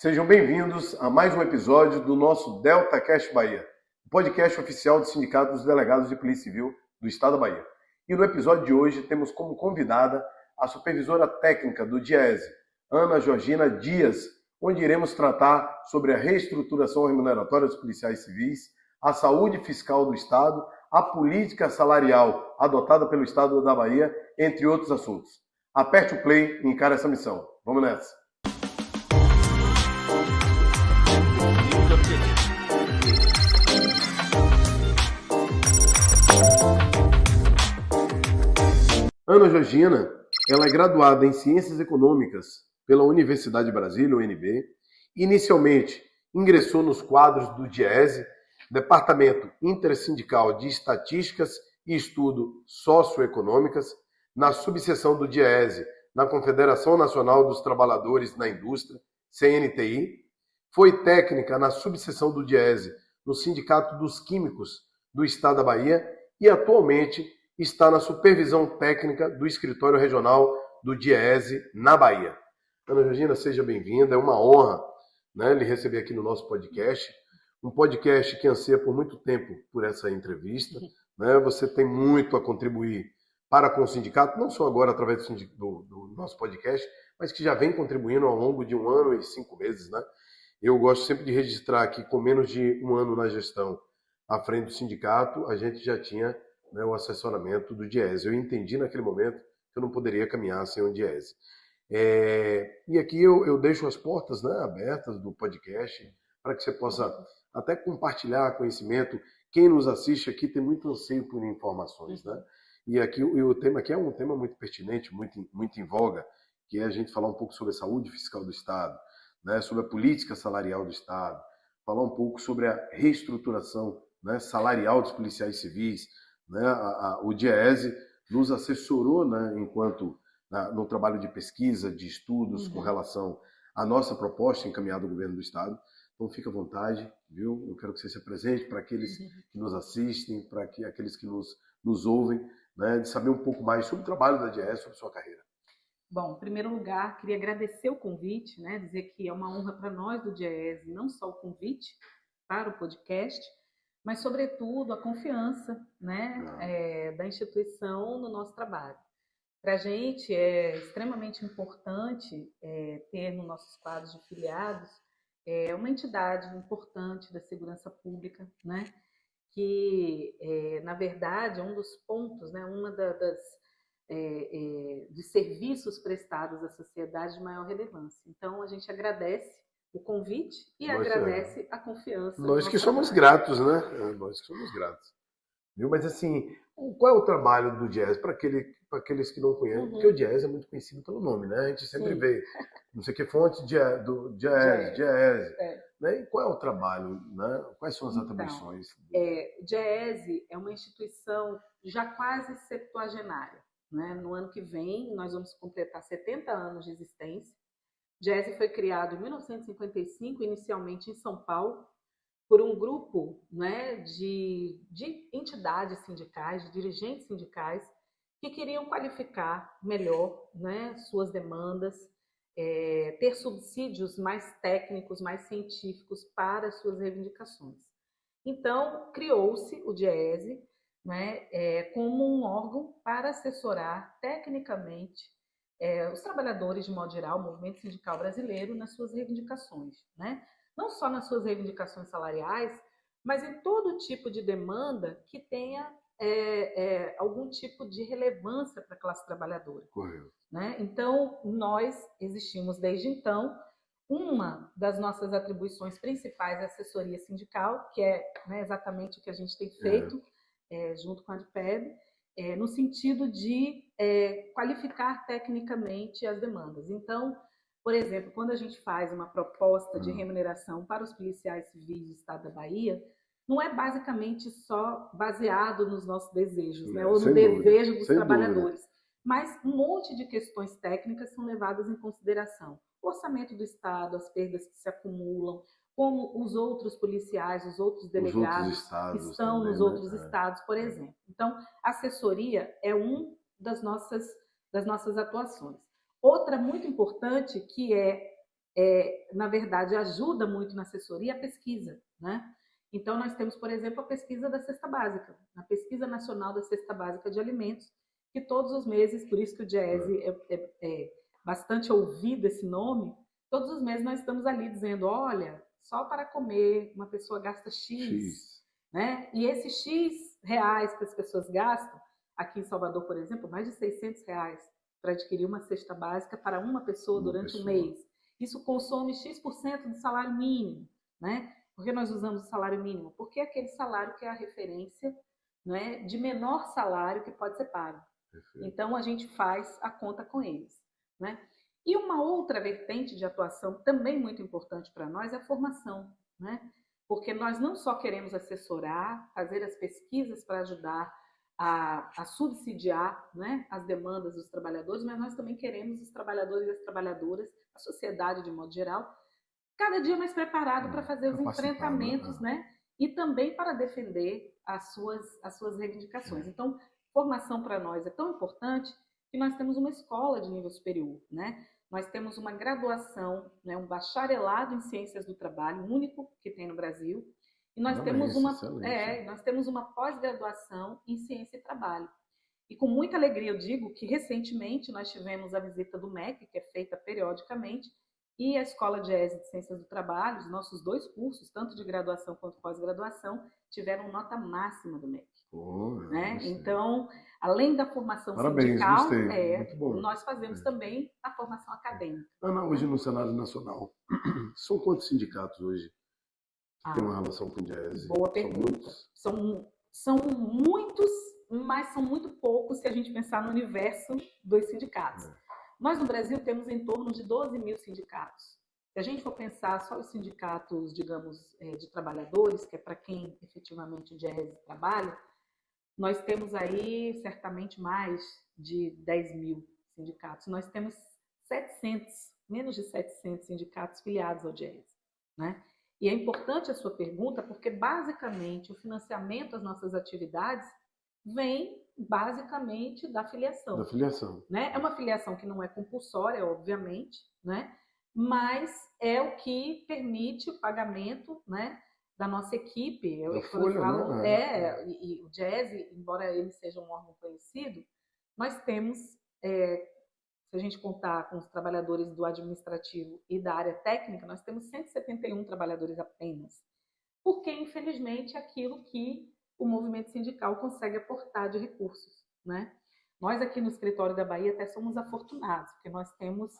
Sejam bem-vindos a mais um episódio do nosso DeltaCast Bahia, o podcast oficial do Sindicato dos Delegados de Polícia Civil do Estado da Bahia. E no episódio de hoje temos como convidada a supervisora técnica do DIEESE, Ana Georgina Dias, onde iremos tratar sobre a reestruturação remuneratória dos policiais civis, a saúde fiscal do Estado, a política salarial adotada pelo Estado da Bahia, entre outros assuntos. Aperte o play e encare essa missão. Vamos nessa! Ana Georgina, ela é graduada em Ciências Econômicas pela Universidade de Brasília, UNB. Inicialmente, ingressou nos quadros do DIEESE, Departamento Intersindical de Estatísticas e Estudo Socioeconômicas, na subseção do DIEESE, na Confederação Nacional dos Trabalhadores na Indústria, CNTI. Foi técnica na subseção do DIEESE, no Sindicato dos Químicos do Estado da Bahia e atualmente está na supervisão técnica do Escritório Regional do DIEESE na Bahia. Ana Georgina, seja bem-vinda, é uma honra, lhe receber aqui no nosso podcast, um podcast que anseia por muito tempo por essa entrevista. Você tem muito a contribuir para com o sindicato, não só agora através do nosso podcast, mas que já vem contribuindo ao longo de 1 ano e 5 meses. Eu gosto sempre de registrar que com menos de 1 ano na gestão à frente do sindicato, a gente já tinha o assessoramento do DIEESE. Eu entendi naquele momento que eu não poderia caminhar sem o DIEESE. E aqui eu deixo as portas abertas do podcast para que você possa até compartilhar conhecimento. Quem nos assiste aqui tem muito anseio por informações. E aqui o tema aqui é um tema muito pertinente, muito em voga, que é a gente falar um pouco sobre a saúde fiscal do Estado, sobre a política salarial do Estado, falar um pouco sobre a reestruturação salarial dos policiais civis. O DIEESE nos assessorou enquanto no trabalho de pesquisa, de estudos com relação à nossa proposta encaminhada ao governo do Estado. Então fique à vontade, viu? Eu quero que você se apresente para aqueles que nos assistem, para aqueles que nos ouvem, de saber um pouco mais sobre o trabalho da DIEESE, sobre a sua carreira. Bom, em primeiro lugar, queria agradecer o convite, dizer que é uma honra para nós do DIEESE, não só o convite para o podcast, mas, sobretudo, a confiança da instituição no nosso trabalho. Para a gente é extremamente importante ter nos nossos quadros de filiados uma entidade importante da segurança pública, que, na verdade, é um dos pontos, uma dos serviços prestados à sociedade de maior relevância. Então, a gente agradece o convite e agradece a confiança. Nós que somos gratos, Nós que somos gratos. Viu? Mas, assim, qual é o trabalho do DIEESE para aqueles que não conhecem? Porque o DIEESE é muito conhecido pelo nome, A gente sempre vê, não sei que fonte do DIEESE. E qual é o trabalho, Quais são as atribuições? O DIEESE é uma instituição já quase septuagenária. No ano que vem, nós vamos completar 70 anos de existência. O DIEESE foi criado em 1955, inicialmente em São Paulo, por um grupo de entidades sindicais, de dirigentes sindicais, que queriam qualificar melhor suas demandas, ter subsídios mais técnicos, mais científicos para suas reivindicações. Então, criou-se o DIEESE como um órgão para assessorar tecnicamente os trabalhadores, de modo geral, o movimento sindical brasileiro, nas suas reivindicações. Não só nas suas reivindicações salariais, mas em todo tipo de demanda que tenha algum tipo de relevância para a classe trabalhadora. Correto. Então, nós existimos desde então. Uma das nossas atribuições principais é a assessoria sindical, que é exatamente o que a gente tem feito junto com a ADPEB, no sentido de qualificar tecnicamente as demandas. Então, por exemplo, quando a gente faz uma proposta de remuneração para os policiais civis do Estado da Bahia, não é basicamente só baseado nos nossos desejos, ou no desejo dos trabalhadores, mas um monte de questões técnicas são levadas em consideração. O orçamento do Estado, as perdas que se acumulam, como os outros policiais, os outros delegados estão também, nos outros estados, por exemplo. Então, a assessoria é uma das nossas atuações. Outra muito importante, que é na verdade, ajuda muito na assessoria a pesquisa, né? Então, nós temos, por exemplo, a pesquisa da cesta básica, a pesquisa nacional da cesta básica de alimentos, que todos os meses, por isso que o Diese é bastante ouvido esse nome, todos os meses nós estamos ali dizendo, olha, só para comer uma pessoa gasta X, né? E esses X reais que as pessoas gastam, aqui em Salvador, por exemplo, mais de R$ 600 para adquirir uma cesta básica para uma pessoa durante um mês. Isso consome X% do salário mínimo, né? Por que nós usamos o salário mínimo? Porque é aquele salário que é a referência, né, de menor salário que pode ser pago. Perfeito. Então, a gente faz a conta com eles, né? E uma outra vertente de atuação também muito importante para nós é a formação, né? Porque nós não só queremos assessorar, fazer as pesquisas para ajudar a subsidiar, né, as demandas dos trabalhadores, mas nós também queremos os trabalhadores e as trabalhadoras, a sociedade de modo geral, cada dia mais preparado para fazer os enfrentamentos, né? E também para defender as suas reivindicações. Então, formação para nós é tão importante que nós temos uma escola de nível superior, né? Nós temos uma graduação, né, um bacharelado em ciências do trabalho, único que tem no Brasil, e nós temos uma pós-graduação em ciência e trabalho. E com muita alegria eu digo que recentemente nós tivemos a visita do MEC, que é feita periodicamente, e a Escola Diese de Ciências do Trabalho, os nossos 2 cursos, tanto de graduação quanto pós-graduação, tiveram nota máxima do MEC. Né? Então, além da formação sindical, nós fazemos também a formação acadêmica. Ana, hoje no cenário nacional, são quantos sindicatos hoje que têm uma relação com o Diese? Boa pergunta. São muitos, mas são muito poucos se a gente pensar no universo dos sindicatos. Nós, no Brasil, temos em torno de 12 mil sindicatos. Se a gente for pensar só os sindicatos, digamos, de trabalhadores, que é para quem efetivamente o Diese trabalha, nós temos aí certamente mais de 10 mil sindicatos. Nós temos 700, menos de 700 sindicatos filiados ao Diese, né? E é importante a sua pergunta, porque basicamente o financiamento das nossas atividades vem basicamente da filiação. Da filiação. Né? É uma filiação que não é compulsória, obviamente, né? Mas é o que permite o pagamento, né, da nossa equipe. Da folha, né? E o Diese, embora ele seja um órgão conhecido, nós temos, se a gente contar com os trabalhadores do administrativo e da área técnica, nós temos 171 trabalhadores apenas. Porque, infelizmente, é aquilo que o movimento sindical consegue aportar de recursos, né? Nós aqui no escritório da Bahia até somos afortunados, porque nós temos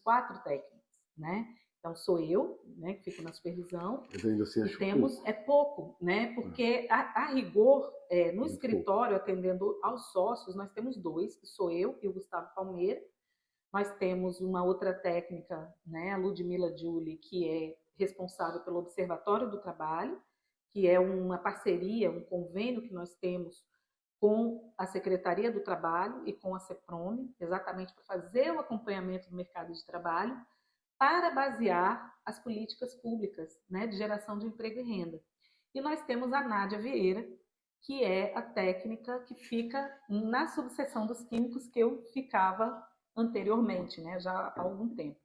4 técnicos, né? Então sou eu, né, que fico na supervisão. Mas ainda assim e temos pouco, né? Porque a rigor no escritório, atendendo aos sócios, nós temos 2, que sou eu e o Gustavo Palmeira. Nós temos uma outra técnica, né, a Ludmila Julie, que é responsável pelo Observatório do Trabalho, que é uma parceria, um convênio que nós temos com a Secretaria do Trabalho e com a CEPROME, exatamente para fazer o acompanhamento do mercado de trabalho, para basear as políticas públicas, né, de geração de emprego e renda. E nós temos a Nádia Vieira, que é a técnica que fica na subseção dos químicos que eu ficava anteriormente, né, já há algum tempo.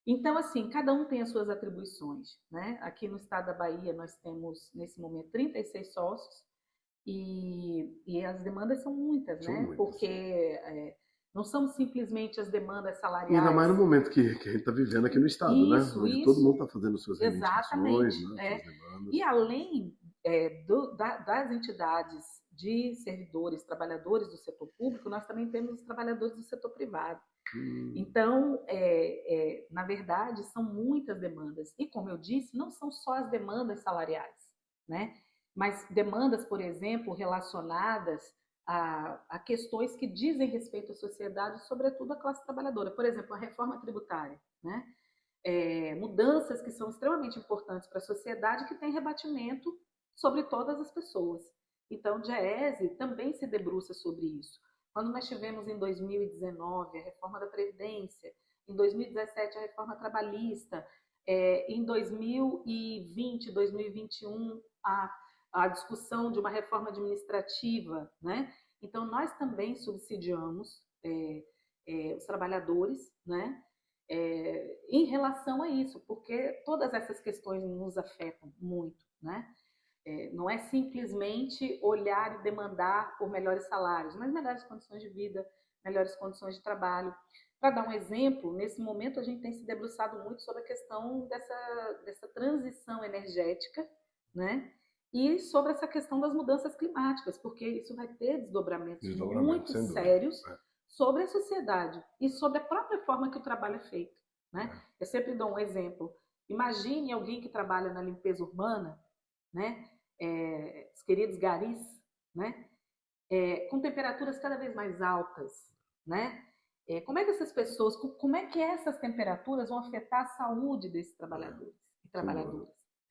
Então, assim, cada um tem as suas atribuições, né? Aqui no estado da Bahia nós temos, nesse momento, 36 sócios e as demandas são muitas, né? Porque não são simplesmente as demandas salariais. E ainda mais no momento que a gente está vivendo aqui no estado, né? Onde todo mundo está fazendo suas reivindicações, né? Suas demandas. E além das entidades de servidores, trabalhadores do setor público, nós também temos os trabalhadores do setor privado. Então, na verdade, são muitas demandas. E, como eu disse, não são só as demandas salariais, né? Mas demandas, por exemplo, relacionadas a questões que dizem respeito à sociedade, sobretudo à classe trabalhadora. Por exemplo, a reforma tributária, né? Mudanças que são extremamente importantes para a sociedade, que tem rebatimento sobre todas as pessoas. Então, o Diese também se debruça sobre isso. Quando nós tivemos em 2019 a reforma da Previdência, em 2017 a reforma trabalhista, em 2020, 2021 a discussão de uma reforma administrativa, né? Então nós também subsidiamos os trabalhadores, né? em relação a isso, porque todas essas questões nos afetam muito, né? Não é simplesmente olhar e demandar por melhores salários, mas melhores condições de vida, melhores condições de trabalho. Para dar um exemplo, nesse momento a gente tem se debruçado muito sobre a questão dessa transição energética, né? E sobre essa questão das mudanças climáticas, porque isso vai ter desdobramentos muito sérios sobre a sociedade e sobre a própria forma que o trabalho é feito, né? Eu sempre dou um exemplo. Imagine alguém que trabalha na limpeza urbana, né? Os queridos garis, né? Com temperaturas cada vez mais altas, né? Como é que essas pessoas, como é que essas temperaturas vão afetar a saúde desses trabalhadores e trabalhadoras?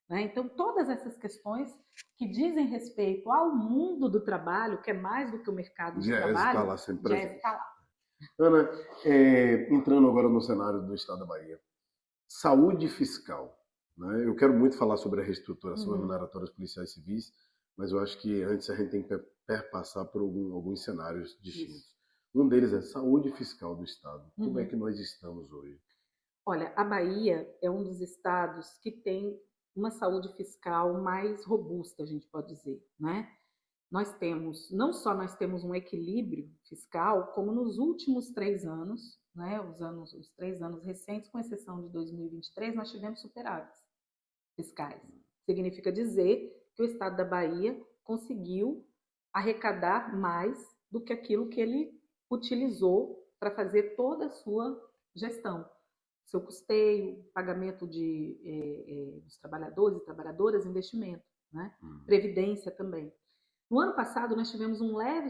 Né? Então, todas essas questões que dizem respeito ao mundo do trabalho, que é mais do que o mercado de trabalho, já está lá. Ana, entrando agora no cenário do Estado da Bahia, saúde fiscal. Né? Eu quero muito falar sobre a reestruturação remuneratória dos policiais civis, mas eu acho que antes a gente tem que perpassar por alguns cenários distintos. Isso. Um deles é saúde fiscal do Estado. Como é que nós estamos hoje? Olha, a Bahia é um dos estados que tem uma saúde fiscal mais robusta, a gente pode dizer, né? Nós temos um equilíbrio fiscal, como nos últimos 3 anos, né? Os 3 anos recentes, com exceção de 2023, nós tivemos superávites fiscais. Significa dizer que o estado da Bahia conseguiu arrecadar mais do que aquilo que ele utilizou para fazer toda a sua gestão. Seu custeio, pagamento dos trabalhadores e trabalhadoras, investimento, né? Previdência também. No ano passado, nós tivemos um leve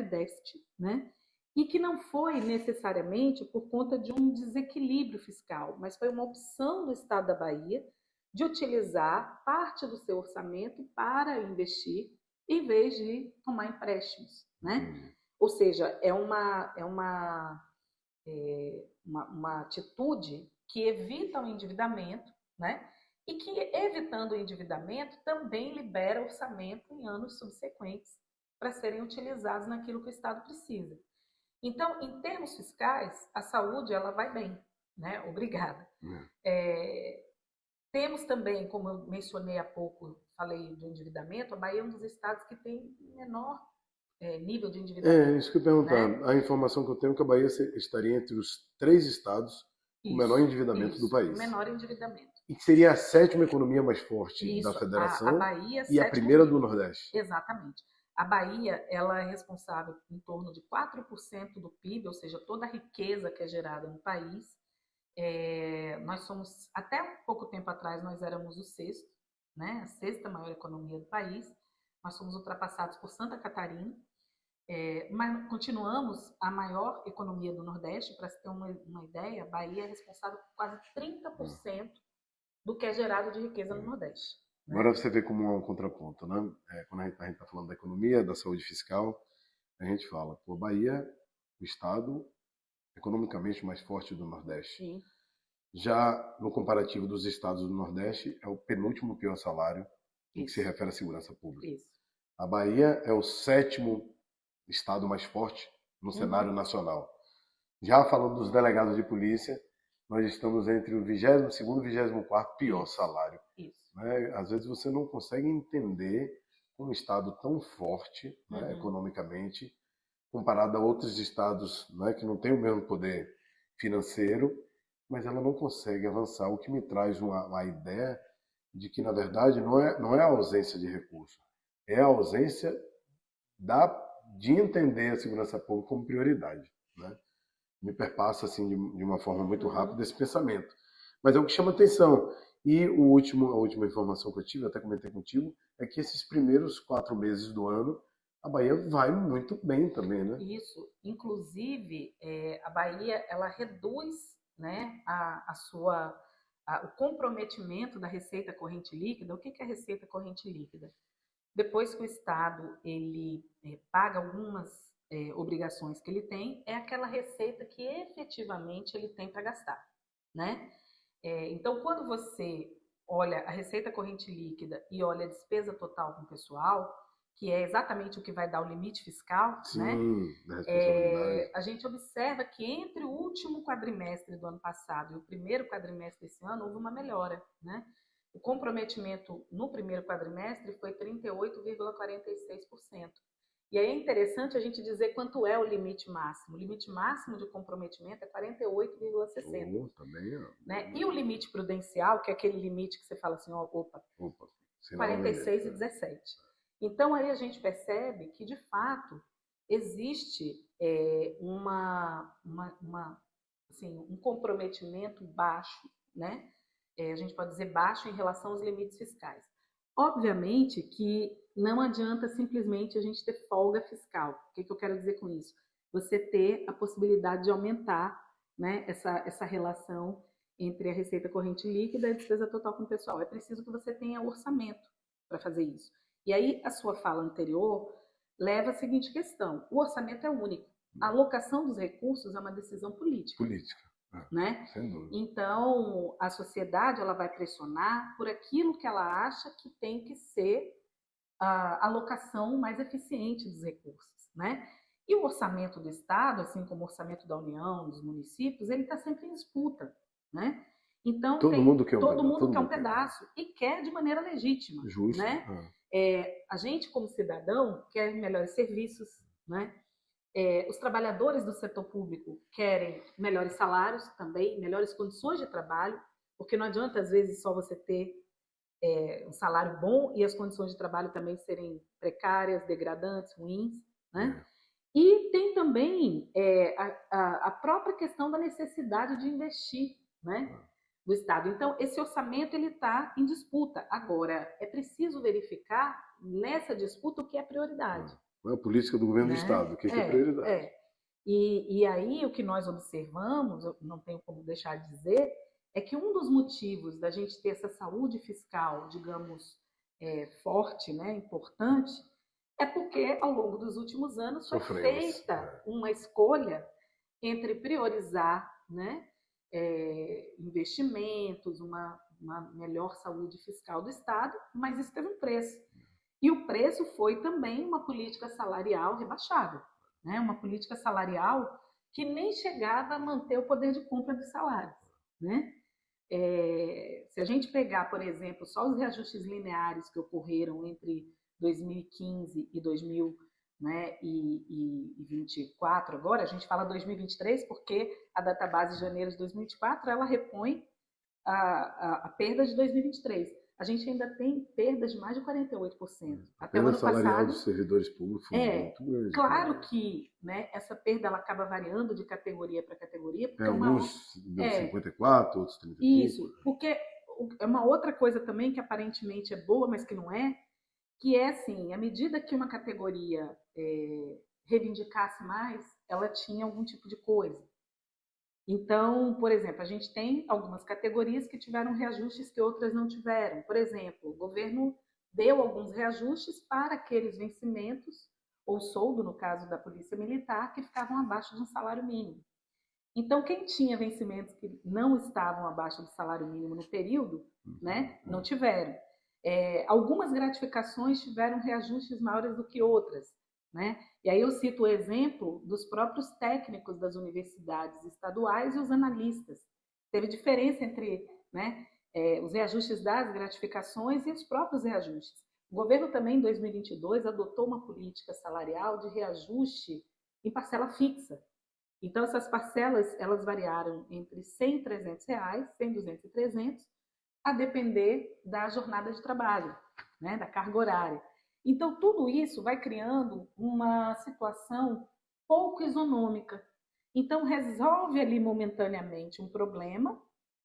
déficit, né? E que não foi necessariamente por conta de um desequilíbrio fiscal, mas foi uma opção do Estado da Bahia de utilizar parte do seu orçamento para investir, em vez de tomar empréstimos, né? Ou seja, é uma atitude que evita o endividamento, né? E que, evitando o endividamento, também libera orçamento em anos subsequentes para serem utilizados naquilo que o Estado precisa. Então, em termos fiscais, a saúde ela vai bem, né? Obrigada. Temos também, como eu mencionei há pouco, falei do endividamento, a Bahia é um dos estados que tem menor nível de endividamento. Isso que eu ia perguntar. Né? A informação que eu tenho é que a Bahia estaria entre os 3 estados com o menor endividamento do país. O menor endividamento. E que seria a 7ª economia mais forte da federação, a Bahia, e a primeira do Nordeste. Exatamente. A Bahia ela é responsável por em torno de 4% do PIB, ou seja, toda a riqueza que é gerada no país. Nós somos, até um pouco tempo atrás, nós éramos o 6º, né? A 6ª maior economia do país. Nós somos ultrapassados por Santa Catarina, mas continuamos a maior economia do Nordeste. Para se ter uma ideia, a Bahia é responsável por quase 30% do que é gerado de riqueza no Nordeste. Né? Agora você vê como é um contraponto, né? Quando a gente está falando da economia, da saúde fiscal, a gente fala, pô, Bahia, o estado economicamente mais forte do Nordeste. Sim. Já no comparativo dos estados do Nordeste, é o penúltimo pior salário no que se refere à segurança pública. Isso. A Bahia é o 7º estado mais forte no cenário nacional. Já falando dos delegados de polícia, nós estamos entre o 22º e 24º pior salário. Isso. Né? Às vezes você não consegue entender um estado tão forte, né, economicamente, comparado a outros estados, né, que não têm o mesmo poder financeiro, mas ela não consegue avançar, o que me traz uma ideia de que, na verdade, não é a ausência de recursos, é a ausência de entender a segurança pública como prioridade. Né? Me perpassa assim, de uma forma muito rápida esse pensamento. Mas é o que chama atenção. E a última informação que eu tive, até comentei contigo, é que esses primeiros 4 meses do ano, a Bahia vai muito bem também, né? Isso. Inclusive, a Bahia ela reduz, né, o comprometimento da receita corrente líquida. O que é a receita corrente líquida? Depois que o Estado ele paga algumas obrigações que ele tem, é aquela receita que efetivamente ele tem para gastar, né? Então, quando você olha a receita corrente líquida e olha a despesa total com o pessoal, que é exatamente o que vai dar o limite fiscal, sim, né? Da responsabilidade. a gente observa que entre o último quadrimestre do ano passado e o primeiro quadrimestre desse ano, houve uma melhora, né? O comprometimento no primeiro quadrimestre foi 38,46%. E aí é interessante a gente dizer quanto é o limite máximo. O limite máximo de comprometimento é 48,60%. Né? E o limite prudencial, que é aquele limite que você fala assim, opa 46,17%. Então, aí a gente percebe que, de fato, existe assim, um comprometimento baixo, né? A gente pode dizer baixo em relação aos limites fiscais. Obviamente que não adianta simplesmente a gente ter folga fiscal. O que eu quero dizer com isso? Você ter a possibilidade de aumentar, né, essa relação entre a receita corrente líquida e a despesa total com o pessoal. É preciso que você tenha orçamento para fazer isso. E aí, a sua fala anterior leva à seguinte questão. O orçamento é único. A alocação dos recursos é uma decisão política. Né? Sem dúvida. Então, a sociedade ela vai pressionar por aquilo que ela acha que tem que ser a alocação mais eficiente dos recursos, né? E o orçamento do Estado, assim como o orçamento da União, dos municípios, ele está sempre em disputa, né? Então, todo mundo quer um pedaço e quer de maneira legítima. Justo. Né? A gente, como cidadão, quer melhores serviços, né? Os trabalhadores do setor público querem melhores salários também, melhores condições de trabalho, porque não adianta, às vezes, só você ter um salário bom e as condições de trabalho também serem precárias, degradantes, ruins, né? E tem também a própria questão da necessidade de investir, né, do Estado. Então, esse orçamento ele está em disputa. Agora, é preciso verificar nessa disputa o que é prioridade. Qual é a política do governo do Estado? O que é prioridade? E aí, o que nós observamos, eu não tenho como deixar de dizer, é que um dos motivos da gente ter essa saúde fiscal, digamos, forte, né, importante, é porque, ao longo dos últimos anos, foi feita uma escolha entre priorizar, né, investimentos, uma melhor saúde fiscal do Estado, mas isso teve um preço. E o preço foi também uma política salarial rebaixada, né? Uma política salarial que nem chegava a manter o poder de compra dos salários, né? Se a gente pegar, por exemplo, só os reajustes lineares que ocorreram entre 2015 e 2024, agora a gente fala 2023 porque a database de janeiro de 2024 ela repõe a perda de 2023. A gente ainda tem perdas de mais de 48%. Até o ano salarial dos servidores públicos foi muito grande. Claro que, né, essa perda ela acaba variando de categoria para categoria. Porque alguns deu 54, outros 35. Isso, porque é uma outra coisa também que aparentemente é boa, mas que não é, que é assim, à medida que uma categoria reivindicasse mais, ela tinha algum tipo de coisa. Então, por exemplo, a gente tem algumas categorias que tiveram reajustes que outras não tiveram. Por exemplo, o governo deu alguns reajustes para aqueles vencimentos, ou soldo, no caso da Polícia Militar, que ficavam abaixo de um salário mínimo. Então, quem tinha vencimentos que não estavam abaixo do salário mínimo no período, né, não tiveram. Algumas gratificações tiveram reajustes maiores do que outras, né? E aí eu cito o exemplo dos próprios técnicos das universidades estaduais e os analistas. Teve diferença entre, né, os reajustes das gratificações e os próprios reajustes. O governo também, em 2022, adotou uma política salarial de reajuste em parcela fixa. Então, essas parcelas elas variaram entre R$ 100 e R$ 300, 100, 200 e 300, a depender da jornada de trabalho, né, da carga horária. Então, tudo isso vai criando uma situação pouco isonômica. Então, resolve ali momentaneamente um problema,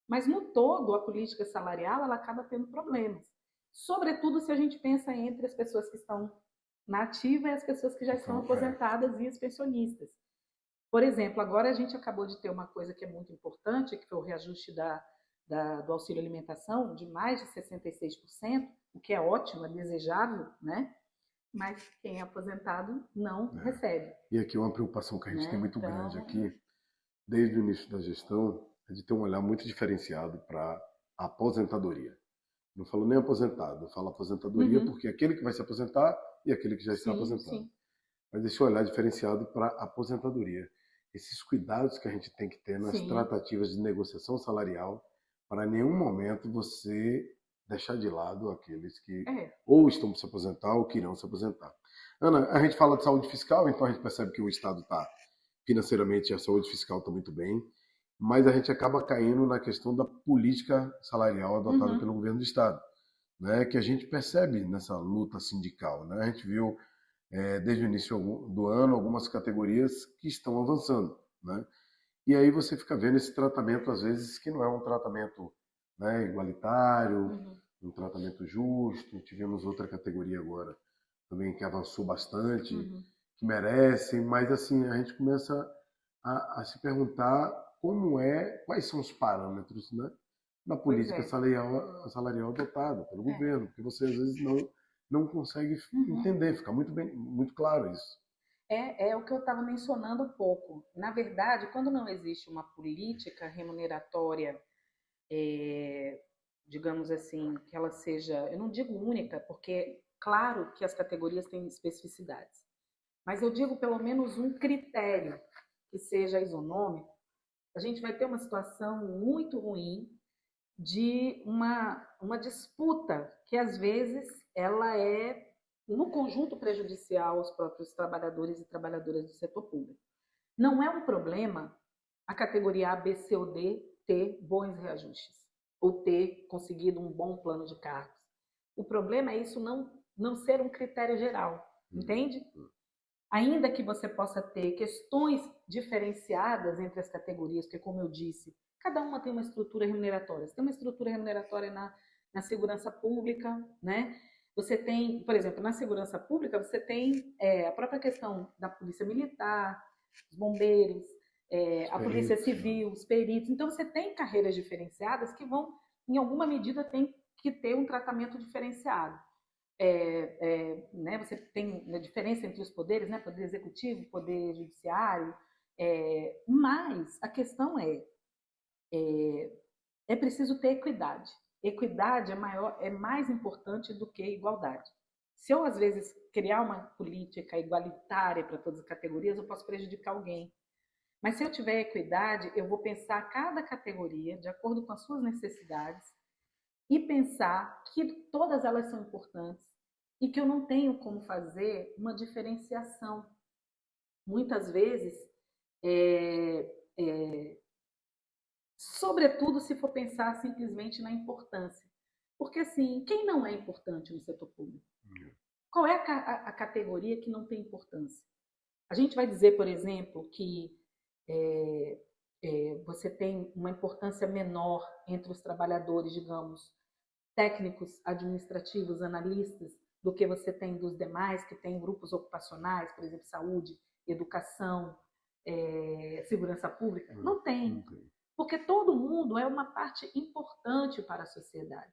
mas no todo, a política salarial ela acaba tendo problemas. Sobretudo se a gente pensa entre as pessoas que estão na ativa e as pessoas que já estão aposentadas e os pensionistas. Por exemplo, agora a gente acabou de ter uma coisa que é muito importante, que foi o reajuste do auxílio alimentação de mais de 66%, o que é ótimo, é desejável, né? Mas quem é aposentado não recebe. E aqui uma preocupação que a gente tem muito grande aqui, desde o início da gestão, é de ter um olhar muito diferenciado para a aposentadoria. Não falo nem aposentado, eu falo aposentadoria porque é aquele que vai se aposentar e aquele que já está aposentado. Mas esse olhar diferenciado para a aposentadoria. esses cuidados que a gente tem que ter nas Sim, tratativas de negociação salarial, para em nenhum momento você deixar de lado aqueles que é. ou estão para se aposentar ou que irão se aposentar. Ana, a gente fala de saúde fiscal, então a gente percebe que o Estado está financeiramente, a saúde fiscal está muito bem, mas a gente acaba caindo na questão da política salarial adotada Uhum, pelo governo do Estado, né, que a gente percebe nessa luta sindical. Né? A gente viu, desde o início do ano, algumas categorias que estão avançando. Né? E aí você fica vendo esse tratamento, às vezes, que não é um tratamento, né, igualitário, uhum, um tratamento justo. Tivemos outra categoria agora também que avançou bastante, uhum. que merece, mas assim, a gente começa a se perguntar quais são os parâmetros, né, na Pois política é. salarial adotada pelo É. governo, porque você às vezes não consegue Uhum. entender, fica muito claro isso. É o que eu estava mencionando um pouco. Na verdade, quando não existe uma política remuneratória, é, digamos assim, que ela seja, eu não digo única, porque claro que as categorias têm especificidades, mas eu digo pelo menos um critério que seja isonômico, a gente vai ter uma situação muito ruim de uma disputa que às vezes ela é no conjunto prejudicial aos próprios trabalhadores e trabalhadoras do setor público. Não é um problema a categoria A, B, C ou D ter bons reajustes ou ter conseguido um bom plano de cargos. O problema é isso não ser um critério geral, entende? Ainda que você possa ter questões diferenciadas entre as categorias, porque, como eu disse, cada uma tem uma estrutura remuneratória. Você tem uma estrutura remuneratória na segurança pública, né? Você tem, por exemplo, na segurança pública, você tem a própria questão da polícia militar, os bombeiros, a polícia Peritos, né? civil, os peritos. Então, você tem carreiras diferenciadas que vão, em alguma medida, tem que ter um tratamento diferenciado. Né, você tem a diferença entre os poderes, né, poder executivo, poder judiciário, mas a questão é preciso ter equidade. Equidade é mais importante do que igualdade. Se eu, às vezes, criar uma política igualitária para todas as categorias, eu posso prejudicar alguém. Mas se eu tiver equidade, eu vou pensar cada categoria de acordo com as suas necessidades e pensar que todas elas são importantes e que eu não tenho como fazer uma diferenciação. Muitas vezes, é, é, sobretudo se for pensar simplesmente na importância. Porque, assim, quem não é importante no setor público? Qual é a categoria que não tem importância? A gente vai dizer, por exemplo, que é, você tem uma importância menor entre os trabalhadores, digamos, técnicos, administrativos, analistas, do que você tem dos demais, que tem grupos ocupacionais, por exemplo, saúde, educação, segurança pública? Não tem, porque todo mundo é uma parte importante para a sociedade.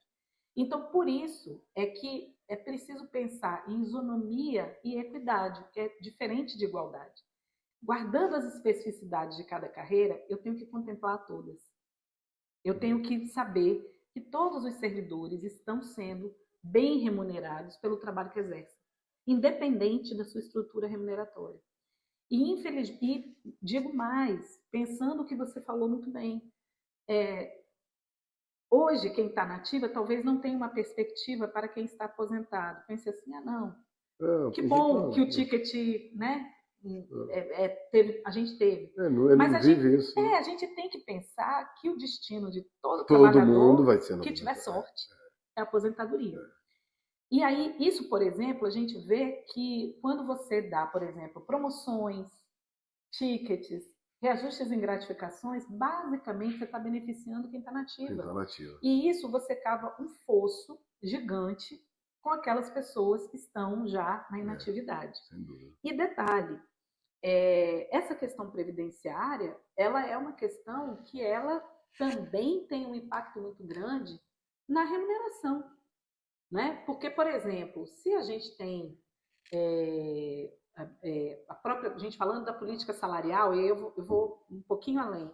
Então, por isso é que é preciso pensar em isonomia e equidade, que é diferente de igualdade. Guardando as especificidades de cada carreira, eu tenho que contemplar todas. Eu tenho que saber que todos os servidores estão sendo bem remunerados pelo trabalho que exercem, independente da sua estrutura remuneratória. E digo mais, pensando o que você falou muito bem, hoje quem está na ativa talvez não tenha uma perspectiva para quem está aposentado. Pense assim, não, que bom que Aposentado. o ticket, né, a gente teve. Ele Mas não vive isso, né? a gente tem que pensar que o destino de todo Todo mundo trabalhador vai ser que tiver aposentado. sorte é a aposentadoria. E aí, isso, por exemplo, a gente vê que quando você dá, por exemplo, promoções, tickets, reajustes em gratificações, basicamente você está beneficiando quem está nativa. Então, nativa. E isso você cava um fosso gigante com aquelas pessoas que estão já na inatividade. Sem dúvida. E detalhe, essa questão previdenciária, ela é uma questão que ela também tem um impacto muito grande na remuneração, né? Porque, por exemplo, se a gente tem a própria, a gente falando da política salarial, e eu vou um pouquinho além,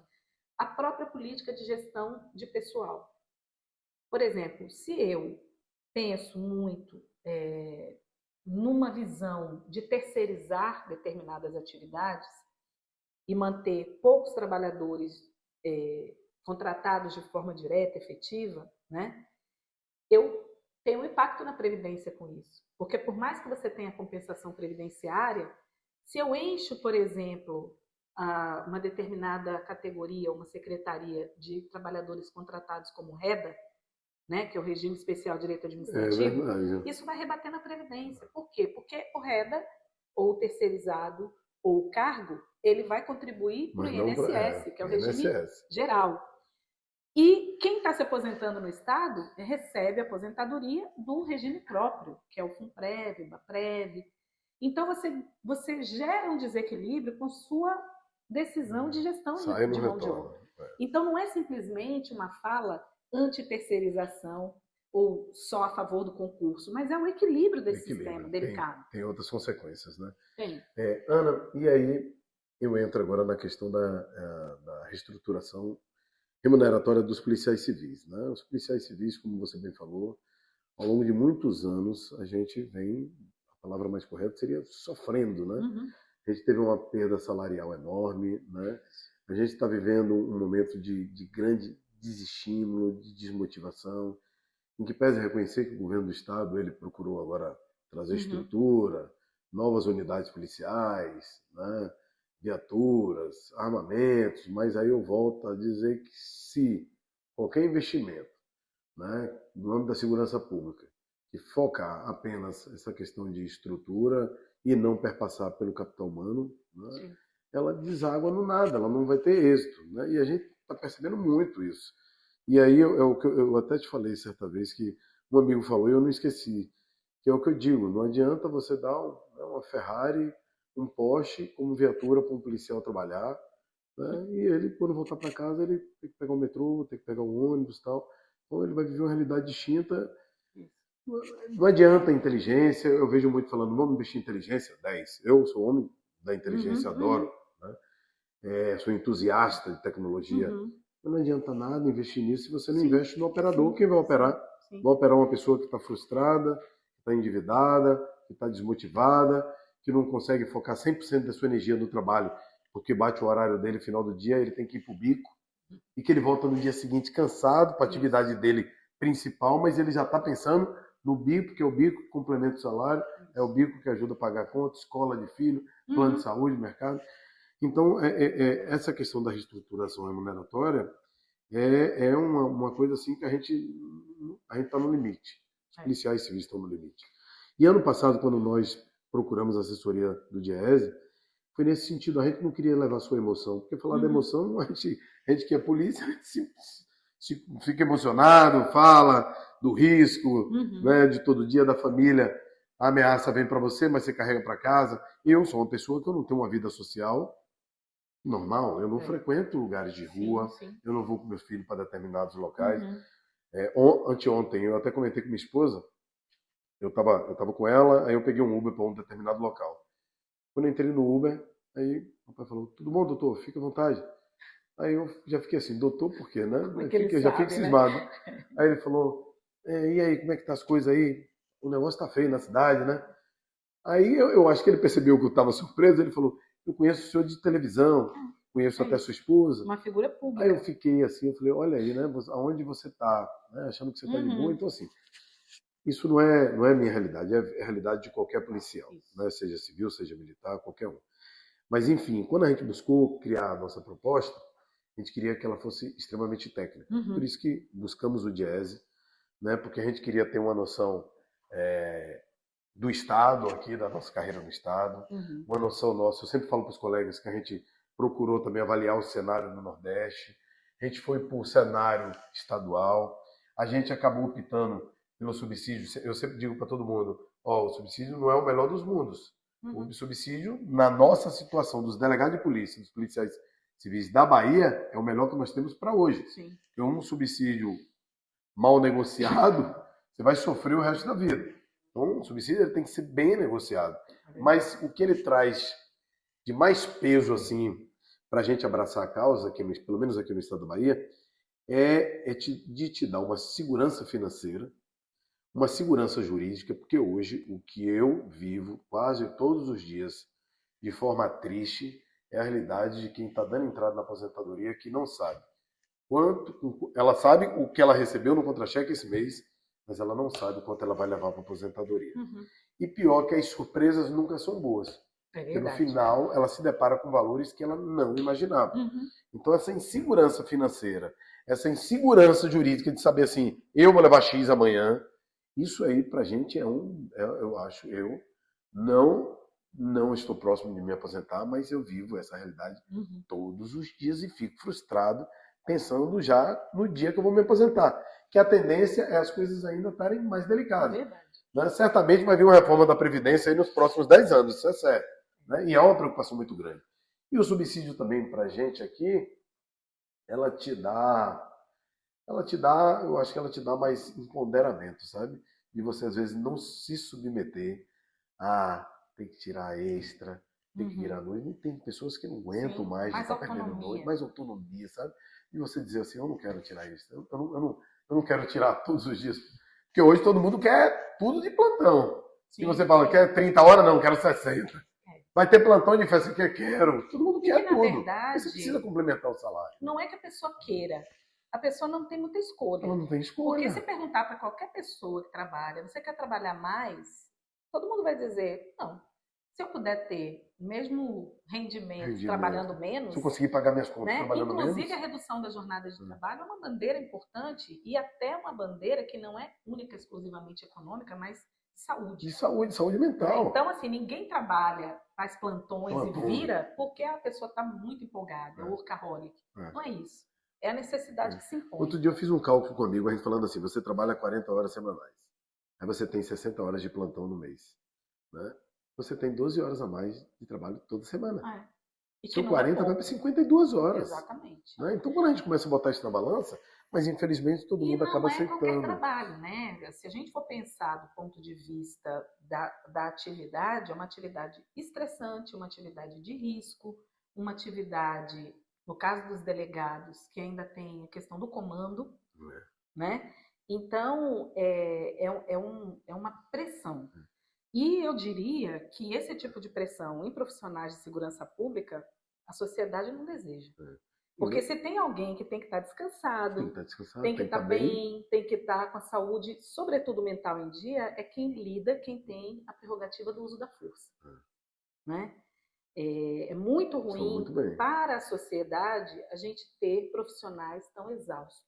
a própria política de gestão de pessoal. Por exemplo, se eu penso muito numa visão de terceirizar determinadas atividades, e manter poucos trabalhadores contratados de forma direta, efetiva, né, eu tenho um impacto na Previdência com isso. Porque por mais que você tenha compensação previdenciária, se eu encho, por exemplo, uma determinada categoria, uma secretaria de trabalhadores contratados como REDA, né, que é o Regime Especial de Direito Administrativo, isso vai rebater na Previdência. Por quê? Porque o REDA, ou o terceirizado, ou o cargo, ele vai contribuir para o INSS, que é o regime geral. E quem está se aposentando no Estado recebe a aposentadoria do regime próprio, que é o FUNPREV, o BAPREV. Então, você gera um desequilíbrio com sua decisão de gestão de mão de obra. Então, não é simplesmente uma fala anti-terceirização ou só a favor do concurso, mas é um equilíbrio desse sistema delicado. Tem outras consequências, né? Tem. Ana, e aí eu entro agora na questão da reestruturação remuneratória dos policiais civis, né? Os policiais civis, como você bem falou, ao longo de muitos anos a gente vem, a palavra mais correta seria sofrendo, né? Uhum. A gente teve uma perda salarial enorme, né? A gente está vivendo um momento de grande desestímulo, de desmotivação, em que pese reconhecer que o governo do Estado ele procurou agora trazer estrutura, novas unidades policiais, né? Viaturas, armamentos, mas aí eu volto a dizer que se qualquer investimento, né, no âmbito da segurança pública, que focar apenas essa questão de estrutura e não perpassar pelo capital humano, né, ela deságua no nada, ela não vai ter êxito. Né? E a gente está percebendo muito isso. E aí eu até te falei certa vez que um amigo falou e eu não esqueci, que é o que eu digo, não adianta você dar uma Ferrari, um Porsche como viatura para um policial trabalhar, né? E ele, quando voltar para casa, ele tem que pegar o metrô, tem que pegar o ônibus e tal. Então ele vai viver uma realidade distinta. Não adianta a inteligência, eu vejo muito falando, vamos investir em inteligência, 10. Eu sou homem da inteligência, adoro, né? Sou entusiasta de tecnologia. Mas não adianta nada investir nisso se você não investe no operador. Quem vai operar? Vai operar uma pessoa que está frustrada, que está endividada, que está desmotivada, que não consegue focar 100% da sua energia no trabalho, porque bate o horário dele no final do dia, ele tem que ir para o bico, e que ele volta no dia seguinte cansado para a atividade dele principal, mas ele já está pensando no bico, porque é o bico que complementa o salário, é o bico que ajuda a pagar a conta, escola de filho, plano de saúde, mercado. Então, essa questão da reestruturação remuneratória é uma coisa assim que a gente está no limite. Os policiais civis estão no limite. E ano passado, quando nós procuramos a assessoria do DIEESE, foi nesse sentido, a gente não queria levar sua emoção, porque falar da emoção, a gente que é polícia, a gente fica emocionado, fala do risco, né, de todo dia, da família, a ameaça vem para você, mas você carrega para casa. Eu sou uma pessoa que eu não tenho uma vida social normal, eu não frequento lugares de rua, eu não vou com meus filhos para determinados locais. Anteontem, eu até comentei com minha esposa, eu tava com ela, aí eu peguei um Uber para um determinado local. Quando eu entrei no Uber, aí o papai falou, tudo bom, doutor? Fica à vontade. Aí eu já fiquei assim, doutor, por quê, né? Já fico cismado. Né? Aí ele falou, e aí, como é que tá as coisas aí? O negócio tá feio na cidade, né? Aí eu acho que ele percebeu que eu estava surpreso, ele falou, eu conheço o senhor de televisão, conheço até sua esposa. Uma figura pública. Aí eu fiquei assim, eu falei, olha aí, né? Aonde você tá? Né? Achando que você tá de boa. Então, assim, isso não é minha realidade, é a realidade de qualquer policial, né? Seja civil, seja militar, qualquer um. Mas, enfim, quando a gente buscou criar a nossa proposta, a gente queria que ela fosse extremamente técnica. Por isso que buscamos o DIEESE, né? Porque a gente queria ter uma noção do Estado aqui, da nossa carreira no Estado, uma noção nossa. Eu sempre falo para os colegas que a gente procurou também avaliar o cenário no Nordeste, a gente foi para o cenário estadual, a gente acabou optando pelo subsídio. Eu sempre digo para todo mundo, o subsídio não é o melhor dos mundos. O subsídio, na nossa situação, dos delegados de polícia, dos policiais civis da Bahia, é o melhor que nós temos para hoje. Porque um subsídio mal negociado, você vai sofrer o resto da vida. Então, o subsídio ele tem que ser bem negociado. Mas o que ele traz de mais peso assim para a gente abraçar a causa, pelo menos aqui no estado da Bahia, de te dar uma segurança financeira, uma segurança jurídica, porque hoje o que eu vivo quase todos os dias de forma triste é a realidade de quem está dando entrada na aposentadoria que não sabe quanto. Ela sabe o que ela recebeu no contra-cheque esse mês, mas ela não sabe quanto ela vai levar para a aposentadoria. E pior que as surpresas nunca são boas. Porque no final ela se depara com valores que ela não imaginava. Então essa insegurança financeira, essa insegurança jurídica de saber assim, eu vou levar X amanhã, isso aí pra gente eu acho, eu não estou próximo de me aposentar, mas eu vivo essa realidade todos os dias e fico frustrado pensando já no dia que eu vou me aposentar. Que a tendência é as coisas ainda estarem mais delicadas. Né? Certamente vai vir uma reforma da Previdência aí nos próximos 10 anos, isso é certo. Né? E há uma preocupação muito grande. E o subsídio também para a gente aqui, ela te dá, eu acho que ela te dá mais empoderamento, sabe? De você às vezes não se submeter a tem que tirar extra, tem que virar noite. Tem pessoas que não aguentam mais de estar perdendo noite, mais autonomia, sabe? E você dizer assim, eu não quero tirar extra, eu não quero tirar todos os dias. Porque hoje todo mundo quer tudo de plantão. E você fala, quer 30 horas? Não, quero 60. Vai ter plantão de festa que eu quero. Todo mundo quer tudo. Verdade, você precisa complementar o salário. Não é que a pessoa queira. A pessoa não tem muita escolha. Ela não tem escolha. Porque se perguntar para qualquer pessoa que trabalha, você quer trabalhar mais? Todo mundo vai dizer, não. Se eu puder ter o mesmo rendimento trabalhando menos... Se eu conseguir pagar minhas contas trabalhando menos... Inclusive, a redução da jornada de trabalho é uma bandeira importante e até uma bandeira que não é única, exclusivamente econômica, mas saúde. De saúde mental. Então, assim, ninguém trabalha, faz plantões e vira porque a pessoa está muito empolgada, é workaholic. Não é isso. É a necessidade que se impõe. Outro dia eu fiz um cálculo comigo, a gente falando assim, você trabalha 40 horas semanais. Aí você tem 60 horas de plantão no mês. Né? Você tem 12 horas a mais de trabalho toda semana. Então 40 vai para 52 horas. Exatamente. Né? Então quando a gente começa a botar isso na balança, mas infelizmente todo mundo acaba aceitando. Não é qualquer trabalho, né? Se a gente for pensar do ponto de vista da atividade, é uma atividade estressante, uma atividade de risco, uma atividade, no caso dos delegados, que ainda tem a questão do comando, né? Então, é uma pressão. E eu diria que esse tipo de pressão em profissionais de segurança pública, a sociedade não deseja. Porque se tem alguém que tem que estar descansado, tem que estar bem, tem que estar com a saúde, sobretudo mental, em dia, é quem lida, quem tem a prerrogativa do uso da força. Né? É muito ruim para a sociedade a gente ter profissionais tão exaustos.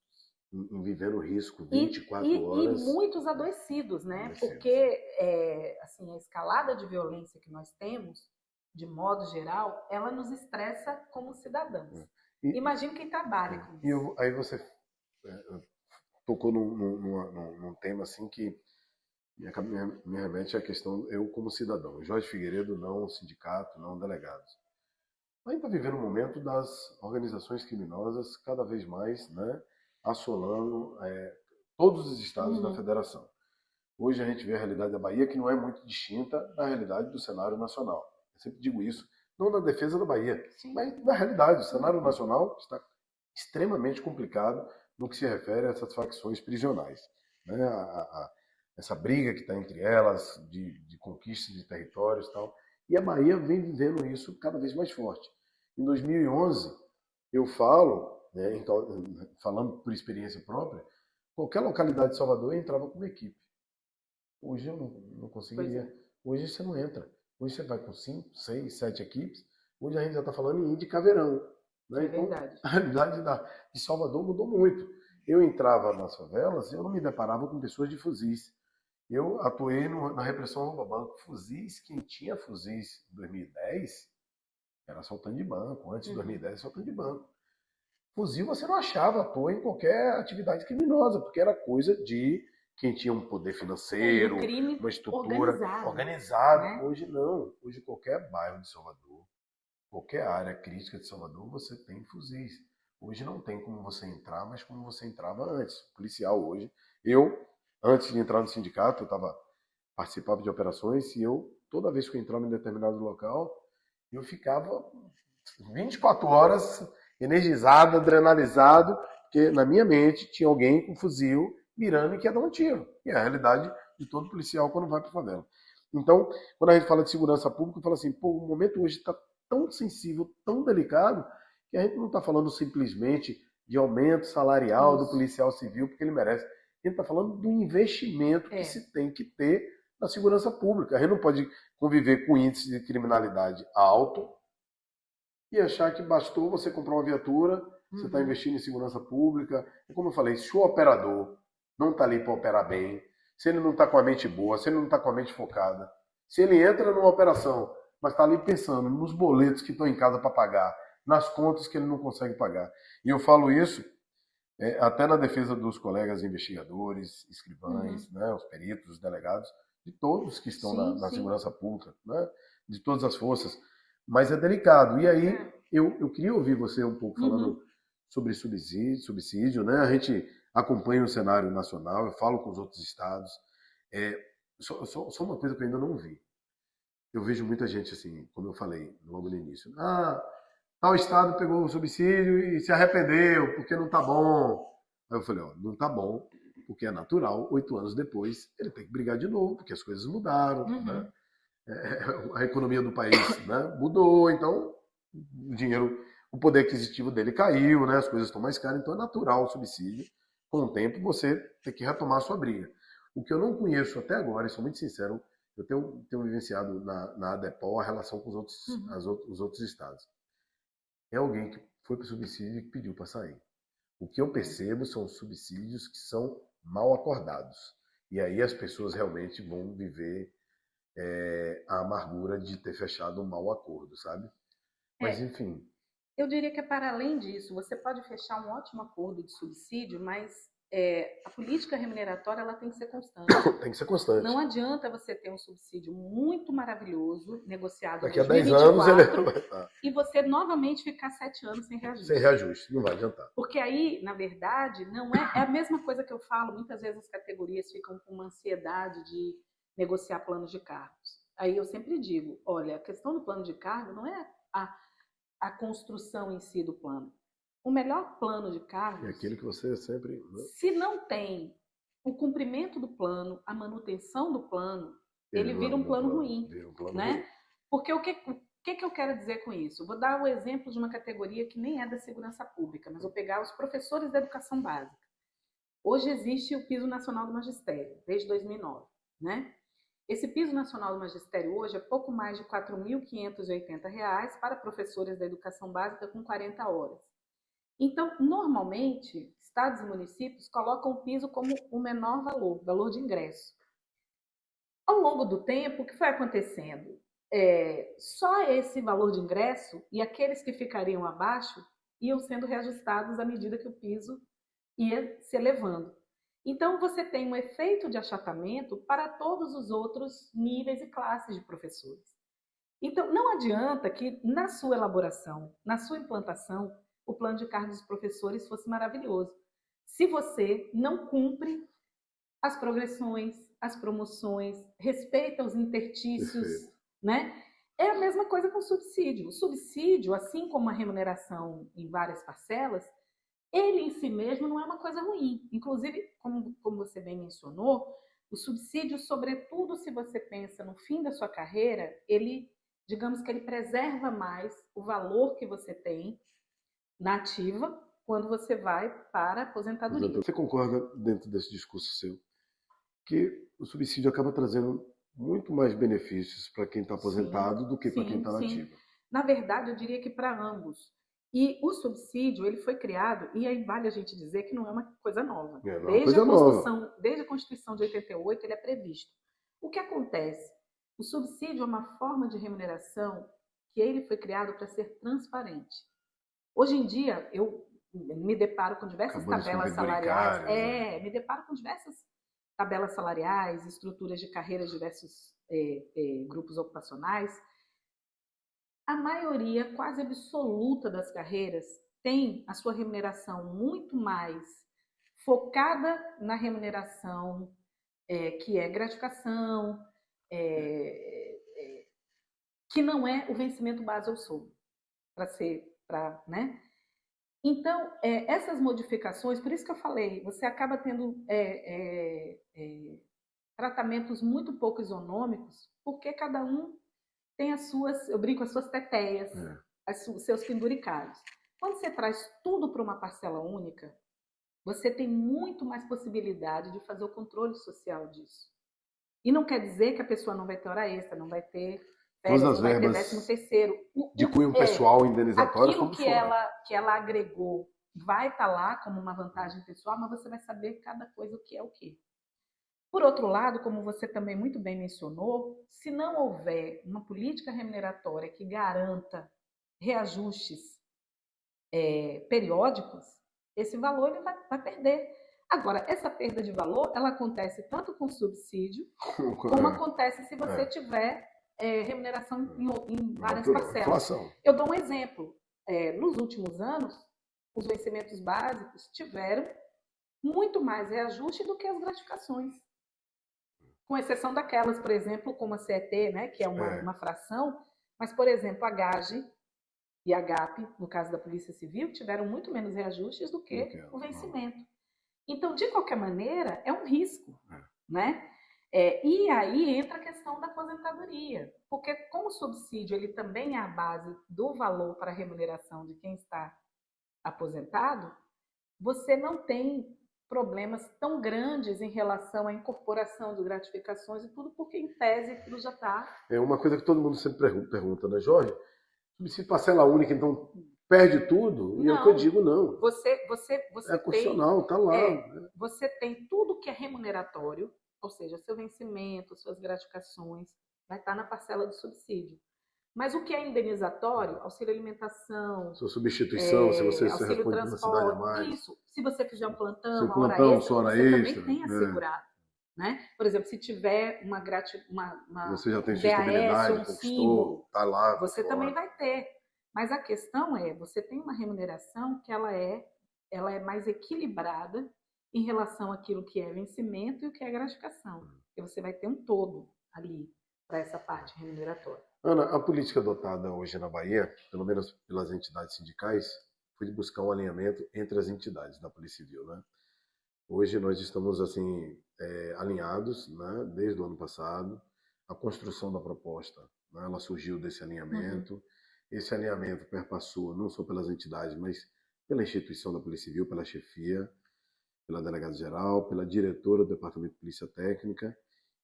Vivendo risco 24 horas. E muitos adoecidos, né? Porque assim, a escalada de violência que nós temos, de modo geral, ela nos estressa como cidadãos. Imagina quem trabalha com isso. Aí você tocou num tema assim que me remete à questão, eu como cidadão. Jorge Figueiredo, não sindicato, não delegados. A gente está vivendo um momento das organizações criminosas cada vez mais, né? Assolando todos os estados da federação. Hoje a gente vê a realidade da Bahia que não é muito distinta da realidade do cenário nacional. Eu sempre digo isso, não na defesa da Bahia, mas na realidade. O cenário nacional está extremamente complicado no que se refere a essas facções prisionais. Né? Essa briga que está entre elas, de conquista de territórios e tal. E a Bahia vem vivendo isso cada vez mais forte. Em 2011, eu falo... Então, falando por experiência própria, qualquer localidade de Salvador entrava com uma equipe. Hoje eu não conseguiria. Hoje você não entra. Hoje você vai com 5, 6, 7 equipes. Hoje a gente já está falando em ir de caveirão. Né? Então, a realidade de Salvador mudou muito. Eu entrava nas favelas e eu não me deparava com pessoas de fuzis. Eu atuei na repressão ao roubo-banco. Fuzis, quem tinha fuzis em 2010 era assaltante de banco. Antes de 2010, assaltante de banco. Fuzil você não achava à toa em qualquer atividade criminosa, porque era coisa de quem tinha um poder financeiro, uma estrutura organizada. Né? Hoje não. Hoje qualquer bairro de Salvador, qualquer área crítica de Salvador, você tem fuzis. Hoje não tem como você entrar, mas como você entrava antes. O policial hoje, antes de entrar no sindicato, participava de operações e toda vez que eu entrava em determinado local, eu ficava 24 horas... energizado, adrenalizado, porque na minha mente tinha alguém com fuzil mirando e que ia dar um tiro. E é a realidade de todo policial quando vai para a favela. Então, quando a gente fala de segurança pública, fala assim, o momento hoje está tão sensível, tão delicado, que a gente não está falando simplesmente de aumento salarial do policial civil, porque ele merece. A gente está falando do investimento que se tem que ter na segurança pública. A gente não pode conviver com índice de criminalidade alto e achar que bastou você comprar uma viatura, você está investindo em segurança pública. E como eu falei, se o operador não está ali para operar bem, se ele não está com a mente boa, se ele não está com a mente focada, se ele entra numa operação, mas está ali pensando nos boletos que estão em casa para pagar, nas contas que ele não consegue pagar. E eu falo isso até na defesa dos colegas investigadores, escrivães, né, os peritos, os delegados, de todos que estão na segurança pública, né, de todas as forças. Mas é delicado. E aí, eu queria ouvir você um pouco falando sobre subsídio, né? A gente acompanha o cenário nacional, eu falo com os outros estados. Só uma coisa que eu ainda não vi. Eu vejo muita gente assim, como eu falei logo no início. Tal estado pegou o subsídio e se arrependeu porque não tá bom. Aí eu falei, não tá bom, porque é natural, 8 anos depois, ele tem que brigar de novo, porque as coisas mudaram, né? A economia do país, né, mudou, então o dinheiro, o poder aquisitivo dele caiu, né, as coisas estão mais caras, então é natural o subsídio, com o tempo você tem que retomar a sua briga. O que eu não conheço até agora, e sou muito sincero, eu tenho vivenciado na ADEPOL a relação com os outros estados. É alguém que foi para o subsídio e que pediu para sair. O que eu percebo são subsídios que são mal acordados. E aí as pessoas realmente vão viver a amargura de ter fechado um mau acordo, sabe? Mas, enfim. Eu diria que é para além disso. Você pode fechar um ótimo acordo de subsídio, mas a política remuneratória ela tem que ser constante. Tem que ser constante. Não adianta você ter um subsídio muito maravilhoso, negociado daqui a em 10 2024, anos ele vai estar. E você novamente ficar 7 anos sem reajuste. Sem reajuste, não vai adiantar. Porque aí, na verdade, não é a mesma coisa que eu falo. Muitas vezes as categorias ficam com uma ansiedade de negociar planos de cargos. Aí eu sempre digo, olha, a questão do plano de cargo não é a construção em si do plano. O melhor plano de cargos... É aquele que você sempre... Se não tem o cumprimento do plano, a manutenção do plano, ele vira um plano ruim. Vira um plano né? ruim. Porque o que eu quero dizer com isso? Vou dar o exemplo de uma categoria que nem é da segurança pública, mas vou pegar os professores da educação básica. Hoje existe o Piso Nacional do Magistério, desde 2009, né? Esse Piso Nacional do Magistério hoje é pouco mais de R$ 4.580 para professores da educação básica com 40 horas. Então, normalmente, estados e municípios colocam o piso como o menor valor de ingresso. Ao longo do tempo, o que foi acontecendo? Só esse valor de ingresso e aqueles que ficariam abaixo iam sendo reajustados à medida que o piso ia se elevando. Então, você tem um efeito de achatamento para todos os outros níveis e classes de professores. Então, não adianta que na sua elaboração, na sua implantação, o plano de cargos dos professores fosse maravilhoso. Se você não cumpre as progressões, as promoções, respeita os intertícios, né? É a mesma coisa com o subsídio. O subsídio, assim como a remuneração em várias parcelas, ele em si mesmo não é uma coisa ruim. Inclusive, como você bem mencionou, o subsídio, sobretudo se você pensa no fim da sua carreira, digamos que ele preserva mais o valor que você tem na ativa quando você vai para a aposentadoria. Você concorda, dentro desse discurso seu, que o subsídio acaba trazendo muito mais benefícios para quem está aposentado do que para quem está na ativa? Na verdade, eu diria que para ambos. E o subsídio, ele foi criado, e aí vale a gente dizer que não é uma coisa nova. Desde a Constituição de 88, ele é previsto. O que acontece? O subsídio é uma forma de remuneração que ele foi criado para ser transparente. Hoje em dia, eu me deparo com diversas tabelas salariais. Me deparo com diversas tabelas salariais, estruturas de carreira de diversos grupos ocupacionais. A maioria, quase absoluta das carreiras, tem a sua remuneração muito mais focada na remuneração, que é gratificação, que não é o vencimento base ou soldo, né? Então, essas modificações, por isso que eu falei, você acaba tendo tratamentos muito pouco isonômicos, porque cada um tem as suas, eu brinco, as suas teteias, os seus penduricalhos. Quando você traz tudo para uma parcela única, você tem muito mais possibilidade de fazer o controle social disso. E não quer dizer que a pessoa não vai ter hora extra, não vai ter férias, Todas as não vai ter verbas 13º. de cunho pessoal indenizatório, aquilo que ela agregou vai estar lá como uma vantagem pessoal, mas você vai saber cada coisa o que é o quê. Por outro lado, como você também muito bem mencionou, se não houver uma política remuneratória que garanta reajustes periódicos, esse valor ele vai perder. Agora, essa perda de valor, ela acontece tanto com subsídio, como acontece se você tiver remuneração em várias parcelas. Eu dou um exemplo. Nos últimos anos, os vencimentos básicos tiveram muito mais reajuste do que as gratificações. Com exceção daquelas, por exemplo, como a CET, né, que é uma fração, mas, por exemplo, a GAGE e a GAP, no caso da Polícia Civil, tiveram muito menos reajustes do que o vencimento. Então, de qualquer maneira, é um risco, né? E aí entra a questão da aposentadoria, porque como o subsídio ele também é a base do valor para a remuneração de quem está aposentado, você não tem problemas tão grandes em relação à incorporação de gratificações e tudo, porque em tese aquilo já está... É uma coisa que todo mundo sempre pergunta, né, Jorge? Se parcela única, então perde tudo? E é o que eu digo, não. Você é constitucional, está lá. Você tem tudo que é remuneratório, ou seja, seu vencimento, suas gratificações, vai estar na parcela do subsídio. Mas o que é indenizatório, auxílio alimentação, sua substituição, se você auxílio responde uma cidade a mais. Isso. Se você fizer um plantão, uma hora extra, você também tem assegurado. Né? Por exemplo, se tiver uma você já tem DAS, um símbolo, tá lá, você também vai ter. Mas a questão é, você tem uma remuneração que ela é mais equilibrada em relação àquilo que é vencimento e o que é gratificação. Porque você vai ter um todo ali para essa parte remuneratória. Ana, a política adotada hoje na Bahia, pelo menos pelas entidades sindicais, foi de buscar um alinhamento entre as entidades da Polícia Civil, né? Hoje nós estamos assim alinhados, né? Desde o ano passado. A construção da proposta, né? Ela surgiu desse alinhamento. Esse alinhamento perpassou não só pelas entidades, mas pela instituição da Polícia Civil, pela chefia, pela delegada-geral, pela diretora do Departamento de Polícia Técnica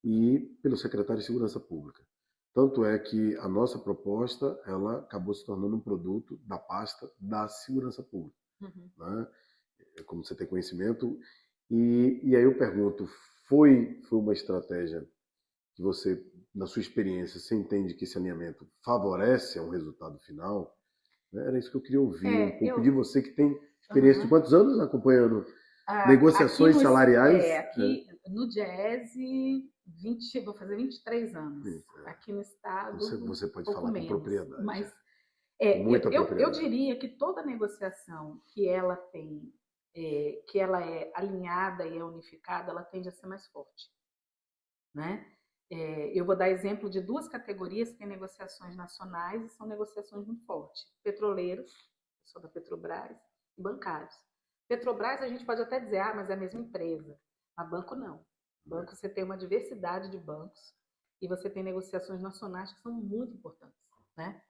e pelo secretário de Segurança Pública. Tanto é que a nossa proposta ela acabou se tornando um produto da pasta da Segurança Pública. Né? Como você tem conhecimento. E aí eu pergunto, foi uma estratégia que você, na sua experiência, você entende que esse alinhamento favorece a um resultado final? Era isso que eu queria ouvir um pouco de você que tem experiência de quantos anos acompanhando negociações salariais? Aqui no DIEESE, vou fazer 23 anos. Aqui no estado, você pode falar menos, com propriedade. Mas propriedade. Eu diria que toda negociação que ela tem, que ela é alinhada e é unificada, ela tende a ser mais forte. Né? Eu vou dar exemplo de duas categorias que têm negociações nacionais e são negociações muito fortes. Petroleiros, sou da Petrobras, e bancários. Petrobras a gente pode até dizer, mas é a mesma empresa. A banco não. Banco você tem uma diversidade de bancos e você tem negociações nacionais que são muito importantes. Né?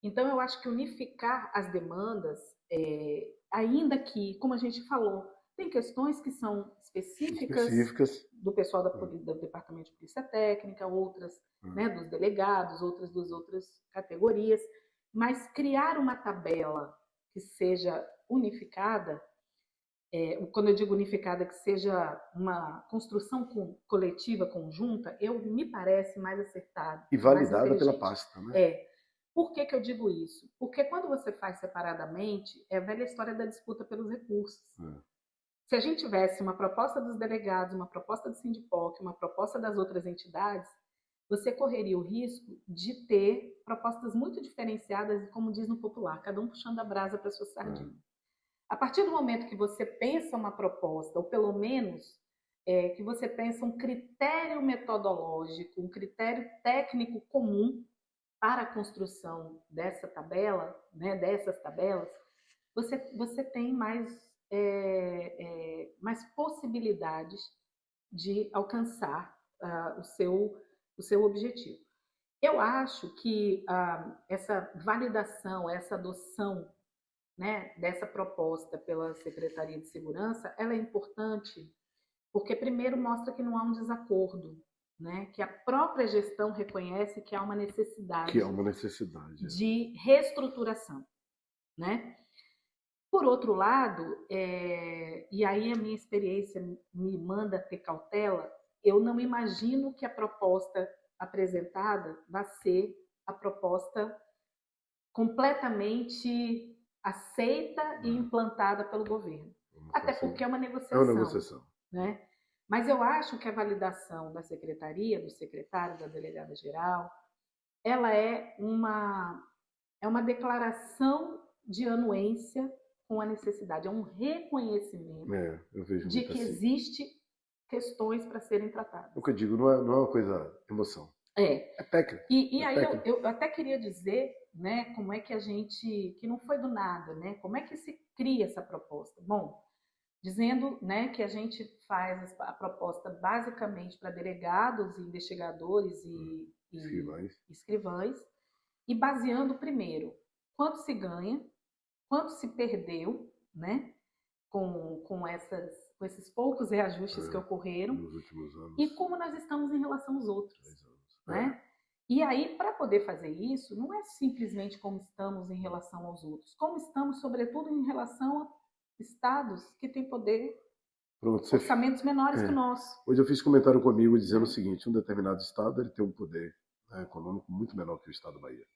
Então eu acho que unificar as demandas, ainda que, como a gente falou, tem questões que são específicas do pessoal do Departamento de Polícia Técnica, outras né, dos delegados, outras das outras categorias, mas criar uma tabela que seja unificada, quando eu digo unificada, que seja uma construção coletiva conjunta, me parece mais acertado. E validada pela pasta, né? Por que eu digo isso? Porque quando você faz separadamente, é a velha história da disputa pelos recursos. Se a gente tivesse uma proposta dos delegados, uma proposta do Sindipoc, uma proposta das outras entidades, você correria o risco de ter propostas muito diferenciadas, como diz no popular, cada um puxando a brasa para a sua sardinha. A partir do momento que você pensa uma proposta, ou pelo menos que você pensa um critério metodológico, um critério técnico comum para a construção dessa tabela, né, dessas tabelas, você tem mais possibilidades de alcançar o seu objetivo. Eu acho que essa validação, essa adoção, né, dessa proposta pela Secretaria de Segurança, ela é importante porque, primeiro, mostra que não há um desacordo, né, que a própria gestão reconhece que há uma Que é necessidade uma necessidade. de reestruturação, né? Por outro lado, e aí a minha experiência me manda ter cautela, eu não imagino que a proposta apresentada vá ser a proposta completamente aceita e implantada pelo governo. Até porque é uma É uma negociação, negociação. né? Mas eu acho que a validação da secretaria, do secretário, da delegada-geral, ela é uma declaração de anuência com a necessidade, é um reconhecimento Eu vejo de muito que assim. existe questões para serem tratadas. O que eu digo não é uma coisa emoção. É técnica. E é aí técnica. eu até queria dizer, né, como é que a gente, que não foi do nada, né, como é que se cria essa proposta? Bom, dizendo, né, que a gente faz a proposta basicamente para delegados, investigadores e escrivães, e baseando primeiro quanto se ganha, quanto se perdeu, né, com esses poucos reajustes que ocorreram nos últimos anos. E como nós estamos em relação aos outros. 3 anos. Né? E aí, para poder fazer isso, não é simplesmente como estamos em relação aos outros, como estamos, sobretudo, em relação a estados que têm poder, orçamentos menores que o nosso. Hoje eu fiz comentário comigo dizendo o seguinte: um determinado estado ele tem um poder, né, econômico muito menor que o estado da Bahia.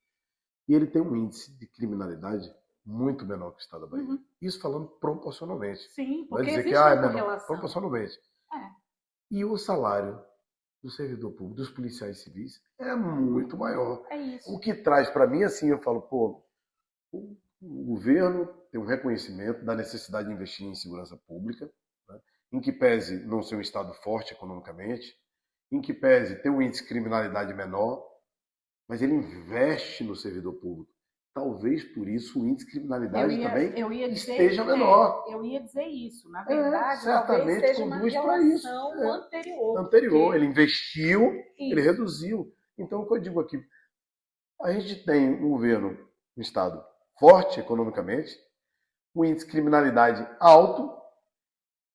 E ele tem um índice de criminalidade muito menor que o estado da Bahia. Uhum. Isso falando proporcionalmente. Sim, Não é porque dizer existe que uma é menor, correlação. proporcionalmente. E o salário do servidor público, dos policiais civis, é muito maior. É isso. O que traz para mim, assim, eu falo, pô, o governo tem um reconhecimento da necessidade de investir em segurança pública, né, em que pese não ser um estado forte economicamente, em que pese ter um índice de criminalidade menor, mas ele investe no servidor público. Talvez por isso o índice de criminalidade também esteja menor. Eu ia dizer isso. Na verdade, certamente talvez seja uma relação anterior. Ele investiu, ele reduziu. Então, o que eu digo aqui, a gente tem um governo, um estado forte economicamente, um índice de criminalidade alto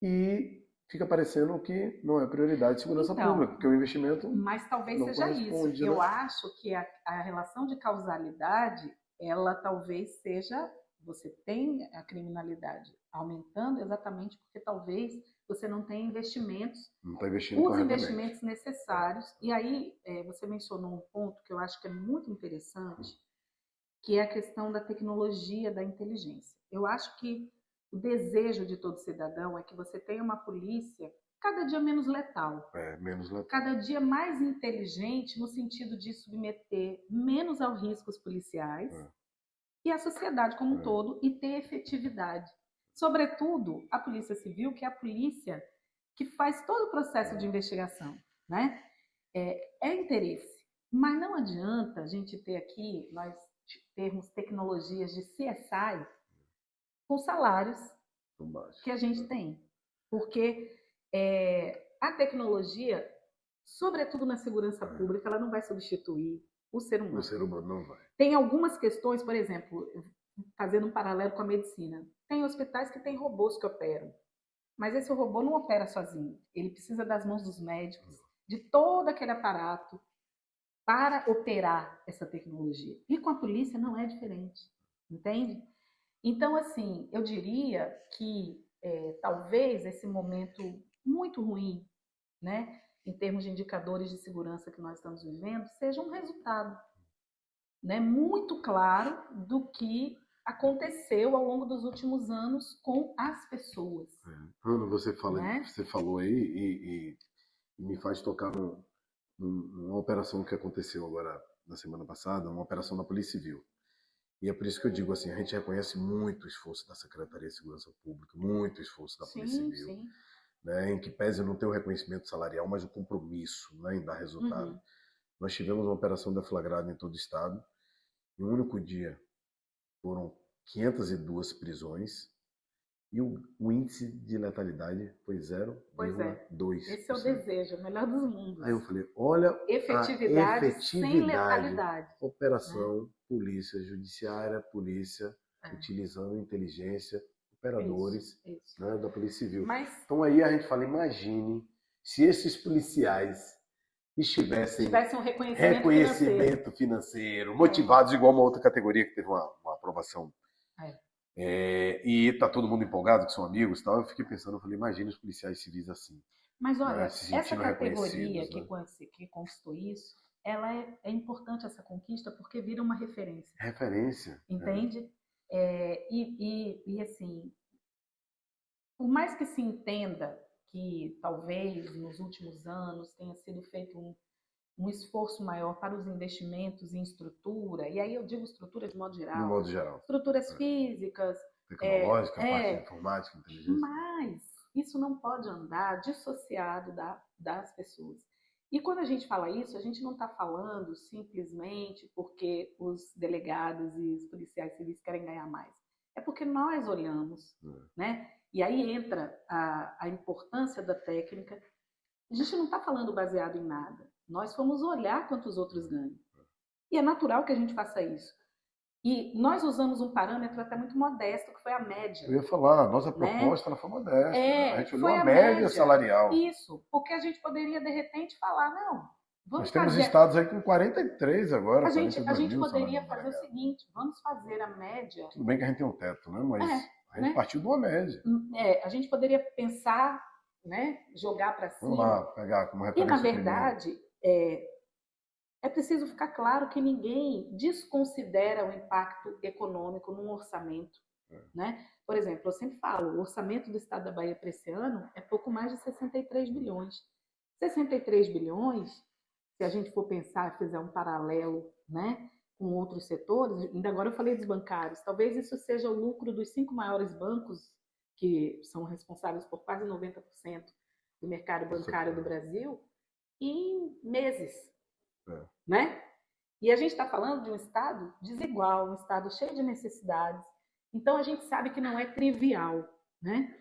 e fica parecendo que não é prioridade de segurança pública, porque o investimento. Mas talvez seja isso. Né? Eu acho que a relação de causalidade, ela talvez seja, você tem a criminalidade aumentando exatamente porque talvez você não tenha investimentos, não está investindo os investimentos necessários. E aí você mencionou um ponto que eu acho que é muito interessante, que é a questão da tecnologia da inteligência. Eu acho que o desejo de todo cidadão é que você tenha uma polícia cada dia menos letal. Menos letal. Cada dia mais inteligente no sentido de submeter menos aos riscos policiais e a sociedade como um todo e ter efetividade. Sobretudo, a Polícia Civil, que é a polícia que faz todo o processo de investigação, né? É interesse. Mas não adianta a gente ter aqui, nós termos tecnologias de CSI com salários que a gente tem. Porque a tecnologia, sobretudo na segurança pública, ela não vai substituir o ser humano. O ser humano não vai. Tem algumas questões, por exemplo, fazendo um paralelo com a medicina. Tem hospitais que têm robôs que operam. Mas esse robô não opera sozinho. Ele precisa das mãos dos médicos, de todo aquele aparato para operar essa tecnologia. E com a polícia não é diferente, entende? Então, assim, eu diria que talvez esse momento muito ruim, né, em termos de indicadores de segurança que nós estamos vivendo, seja um resultado, né, muito claro do que aconteceu ao longo dos últimos anos com as pessoas. Ana, você falou aí e me faz tocar numa operação que aconteceu agora na semana passada, uma operação da Polícia Civil. E é por isso que eu digo assim, a gente reconhece muito o esforço da Secretaria de Segurança Pública, muito esforço da Polícia Civil, né, em que pese não ter o reconhecimento salarial, mas o compromisso, né, em dar resultado. Nós tivemos uma operação deflagrada em todo o estado. Em um único dia foram 502 prisões E o índice de letalidade foi Pois é. 0,2%. Esse é o desejo, o melhor dos mundos. Aí eu falei, olha Efetividade, a efetividade. sem letalidade. Operação, polícia judiciária, polícia, utilizando inteligência, operadores isso. Né, da Polícia Civil. Mas, então aí a gente fala, imagine se esses policiais tivessem um reconhecimento financeiro motivados igual uma outra categoria que teve uma aprovação. E está todo mundo empolgado, que são amigos e tal. Eu fiquei pensando, eu falei, imagine os policiais civis assim. Mas olha, né, essa categoria que conquistou isso, ela é importante, essa conquista, porque vira uma referência. Referência. Entende? E assim, por mais que se entenda que talvez nos últimos anos tenha sido feito um esforço maior para os investimentos em estrutura, e aí eu digo estrutura de modo geral. De modo geral. Estruturas físicas. Tecnológica, parte de informática, inteligência. Mas isso não pode andar dissociado das pessoas. E quando a gente fala isso, a gente não está falando simplesmente porque os delegados e os policiais civis querem ganhar mais. É porque nós olhamos, né? E aí entra a importância da técnica. A gente não está falando baseado em nada. Nós fomos olhar quanto os outros ganham. E é natural que a gente faça isso. E nós usamos um parâmetro até muito modesto, que foi a média. Eu ia falar, a nossa proposta foi modesta. A gente olhou a média salarial. Isso, porque a gente poderia, de repente, falar, não, nós temos estados aí com 43 agora. A gente poderia fazer o seguinte, vamos fazer a média. Tudo bem que a gente tem um teto, né? Mas a gente partiu de uma média. A gente poderia pensar, né? Jogar para cima. Vamos lá, pegar como referência. E, na verdade, é preciso ficar claro que ninguém desconsidera o impacto econômico num orçamento. Né? Por exemplo, eu sempre falo, o orçamento do Estado da Bahia para esse ano é pouco mais de 63 bilhões. 63 bilhões, se a gente for pensar, fizer um paralelo, né, com outros setores, ainda agora eu falei dos bancários, talvez isso seja o lucro dos 5 maiores bancos, que são responsáveis por quase 90% do mercado bancário do Brasil, em meses. Né? E a gente está falando de um Estado desigual, um Estado cheio de necessidades. Então, a gente sabe que não é trivial. Né?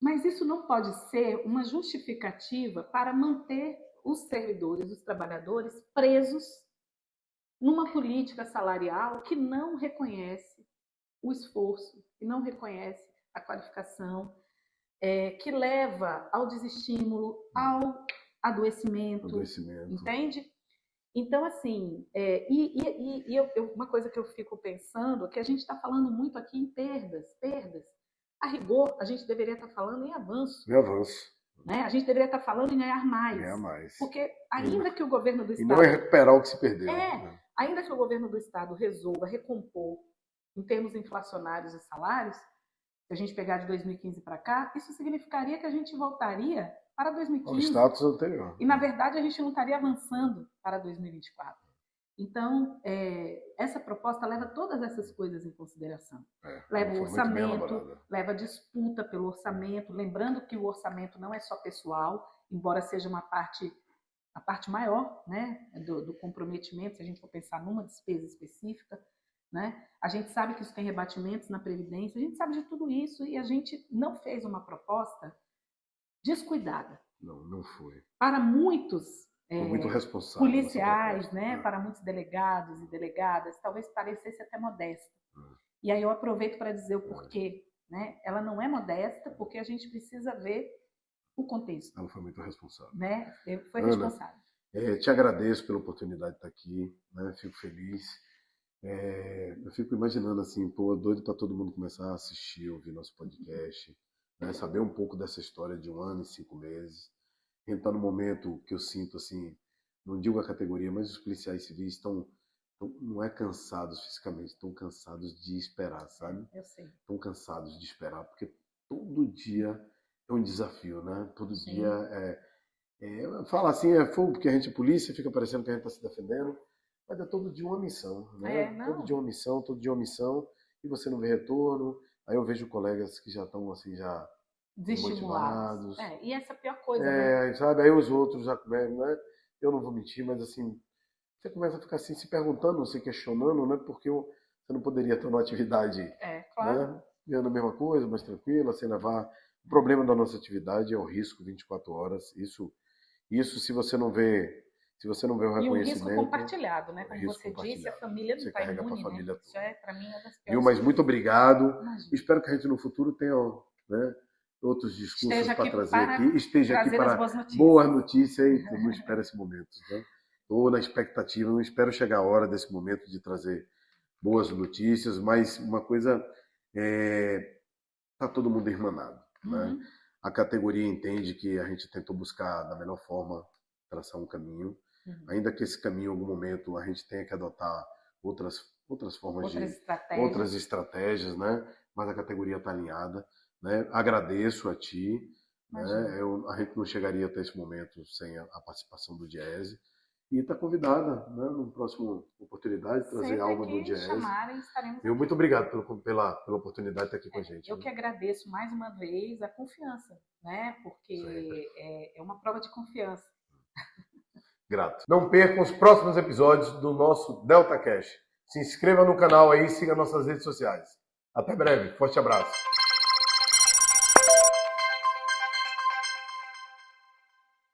Mas isso não pode ser uma justificativa para manter os servidores, os trabalhadores, presos numa política salarial que não reconhece o esforço, que não reconhece a qualificação, que leva ao desestímulo, ao adoecimento. Entende? Então, assim, uma coisa que eu fico pensando é que a gente está falando muito aqui em perdas. A rigor, a gente deveria estar falando em avanço. Em avanço. Né? A gente deveria estar falando em ganhar mais. Ganhar mais. Porque ainda que o governo do Estado... E não é recuperar o que se perdeu. Ainda que o governo do Estado resolva recompor em termos inflacionários e salários, se a gente pegar de 2015 para cá, isso significaria que a gente voltaria para 2015. O status anterior. E, na verdade, a gente não estaria avançando para 2024. Então, essa proposta leva todas essas coisas em consideração. Leva o orçamento, leva a disputa pelo orçamento, lembrando que o orçamento não é só pessoal, embora seja a parte maior, né, do comprometimento, se a gente for pensar numa despesa específica. Né? A gente sabe que isso tem rebatimentos na Previdência, a gente sabe de tudo isso e a gente não fez uma proposta descuidada. Não foi. Para muitos foi muito responsável, policiais, né? Para muitos delegados e delegadas, talvez parecesse até modesta. E aí eu aproveito para dizer o porquê. Né? Ela não é modesta porque a gente precisa ver o contexto. Ela foi muito responsável. Né? Foi responsável. Te agradeço pela oportunidade de estar aqui, né? Fico feliz. Eu fico imaginando assim, doido para todo mundo começar a assistir, ouvir nosso podcast, né? Saber um pouco dessa história de 1 ano e 5 meses. A gente está no momento que eu sinto assim, não digo a categoria, mas os policiais civis estão não é cansados fisicamente, estão cansados de esperar, sabe? Eu sei. Estão cansados de esperar, porque todo dia é um desafio, né? Todo dia fala assim, é fogo porque a gente é polícia, fica parecendo que a gente está se defendendo. Mas é todo dia uma missão, né? Todo dia uma missão, e você não vê retorno. Aí eu vejo colegas que já estão assim, já desestimulados. E essa é a pior coisa, né? Sabe? Aí os outros já começam, né? Eu não vou mentir, mas assim, você começa a ficar assim, se perguntando, se questionando, né? Porque você não poderia ter uma atividade claro. Né? ganhando a mesma coisa, mais tranquila, sem levar. O problema da nossa atividade é o risco 24 horas. Isso se você não vê, o reconhecimento. E o risco compartilhado, né? Como você disse, a família não está imune, imune, família né? Isso é, para mim, uma das piores. Viu? Mas muito obrigado. Imagina. Espero que a gente no futuro tenha, né, outros discursos para trazer aqui. Esteja aqui para boas notícias. Eu não espero esse momento. Né? Estou na expectativa, não espero chegar a hora desse momento de trazer boas notícias, mas uma coisa está todo mundo irmanado. Né? A categoria entende que a gente tentou buscar da melhor forma traçar um caminho, ainda que esse caminho em algum momento a gente tenha que adotar outras formas outras estratégias, né? Mas a categoria está alinhada, né? Agradeço a ti, né? A gente não chegaria até esse momento sem a participação do Diese. E está convidada, né, numa próxima oportunidade, trazer sempre algo do Diese. Muito obrigado pela oportunidade de estar aqui com a gente. Eu que agradeço mais uma vez a confiança, né? Porque é uma prova de confiança. Grato. Não percam os próximos episódios do nosso Delta Cash. Se inscreva no canal aí e siga nossas redes sociais. Até breve. Forte abraço.